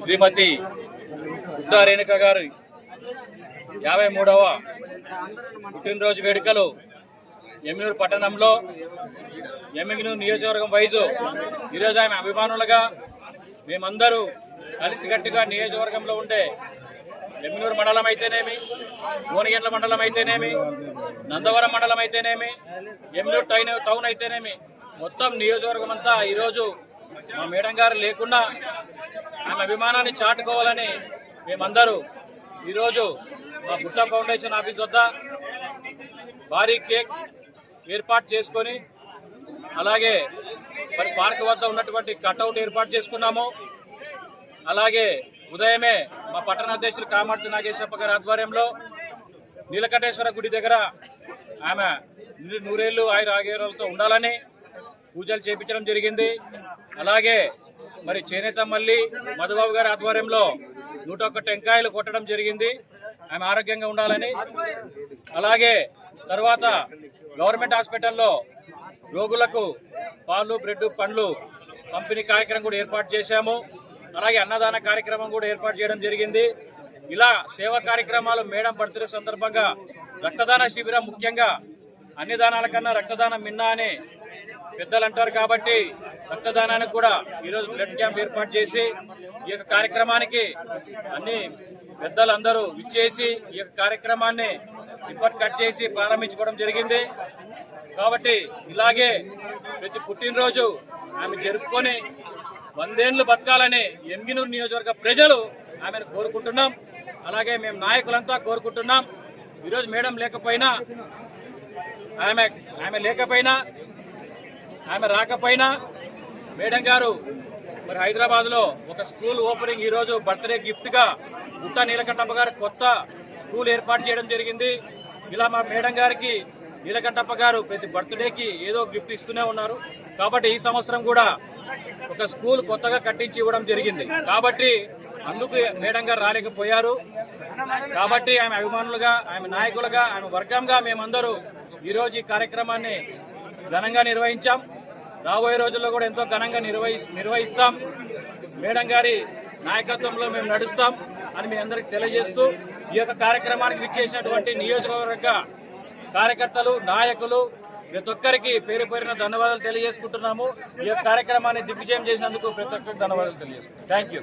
శ్రీమతి గుట్టా రేణుక గారి 53వ పుట్టినరోజు వేడుకలు ఎమ్మిగనూరు పట్టణంలో ఎమ్మిగనూరు నియోజకవర్గం వైజు ఈరోజు ఆమె అభిమానులుగా మేమందరూ కలిసికట్టుగా నియోజకవర్గంలో ఉండే ఎమ్మిగనూరు మండలం అయితేనేమి, గోనిగండ్ల మండలం అయితేనేమి, నందవరం మండలం అయితేనేమి, ఎమ్మిగనూరు టౌన్ అయితేనేమి మొత్తం నియోజకవర్గం అంతా ఈరోజు మా మేడం గారు లేకుండా ఆమె అభిమానాన్ని చాటుకోవాలని మేమందరూ ఈరోజు మా గుట్టా ఫౌండేషన్ ఆఫీస్ వద్ద భారీ కేక్ ఏర్పాటు చేసుకొని అలాగే మరి పార్క్ వద్ద ఉన్నటువంటి కట్అవుట్ ఏర్పాటు చేసుకున్నాము. అలాగే ఉదయమే మా పట్టణ అధ్యక్షులు కామార్తి నాగేశ్వరప్ప గారి ఆధ్వర్యంలో నీలకంఠేశ్వర గుడి దగ్గర ఆమె నూరేళ్లు ఆయురారోగ్యాలతో ఉండాలని పూజలు చేపించడం జరిగింది. అలాగే మరి చేనేత మల్లి మధుబాబు గారి ఆధ్వర్యంలో 101 టెంకాయలు కొట్టడం జరిగింది ఆమె ఆరోగ్యంగా ఉండాలని. అలాగే తర్వాత గవర్నమెంట్ హాస్పిటల్లో రోగులకు పాలు, బ్రెడ్, పండ్లు పంపిణీ కార్యక్రమం కూడా ఏర్పాటు చేశాము. అలాగే అన్నదాన కార్యక్రమం కూడా ఏర్పాటు చేయడం జరిగింది. ఇలా సేవా కార్యక్రమాలు మేడం బర్త్డే సందర్భంగా రక్తదాన శిబిరం, ముఖ్యంగా అన్ని దానాల కన్నా రక్తదానం మిన్నా అని పెద్దలు అంటారు కాబట్టి రక్తదానానికి కూడా ఈరోజు బ్లడ్ క్యాంప్ ఏర్పాటు చేసి ఈ యొక్క కార్యక్రమానికి అన్ని పెద్దలందరూ విచ్చేసి ఈ యొక్క కార్యక్రమాన్ని రిబ్బన్ కట్ చేసి ప్రారంభించుకోవడం జరిగింది. కాబట్టి ఇలాగే ప్రతి పుట్టినరోజు ఆమె జరుపుకొని 100 ఏళ్లు బతకాలని ఎమ్మిగనూరు నియోజకవర్గ ప్రజలు ఆమెను కోరుకుంటున్నాం. అలాగే మేము నాయకులంతా కోరుకుంటున్నాం. ఈరోజు మేడం లేకపోయినా ఆమె రాకపోయినా మేడం గారు మరి హైదరాబాద్ లో ఒక స్కూల్ ఓపెనింగ్ ఈరోజు బర్త్డే గిఫ్ట్ గా గుట్టా నీలకంఠప్ప గారు కొత్త స్కూల్ ఏర్పాటు చేయడం జరిగింది. ఇలా మా మేడం గారికి నీలకంఠప్ప గారు ప్రతి బర్త్డేకి ఏదో గిఫ్ట్ ఇస్తూనే ఉన్నారు. కాబట్టి ఈ సంవత్సరం కూడా ఒక స్కూల్ కొత్తగా కట్టించి ఇవ్వడం జరిగింది. కాబట్టి అందుకు మేడం గారు రాలేకపోయారు. కాబట్టి ఆమె అభిమానులుగా, ఆమె నాయకులుగా, ఆమె వర్గంగా మేమందరూ ఈరోజు ఈ కార్యక్రమాన్ని ఘనంగా నిర్వహించాం. రాబోయే రోజుల్లో కూడా ఎంతో ఘనంగా నిర్వహిస్తాం. మేడం గారి నాయకత్వంలో మేము నడుస్తాం అని మీ అందరికి తెలియజేస్తూ ఈ యొక్క కార్యక్రమానికి విచ్చేసినటువంటి నియోజకవర్గ కార్యకర్తలు, నాయకులు ప్రతి ఒక్కరికి పేరు పేరున ధన్యవాదాలు తెలియజేసుకుంటున్నాము. ఈ యొక్క కార్యక్రమాన్ని దిగ్విజయం చేసినందుకు ప్రతి ఒక్కరికి ధన్యవాదాలు తెలియజేస్తున్నాం. Thank you.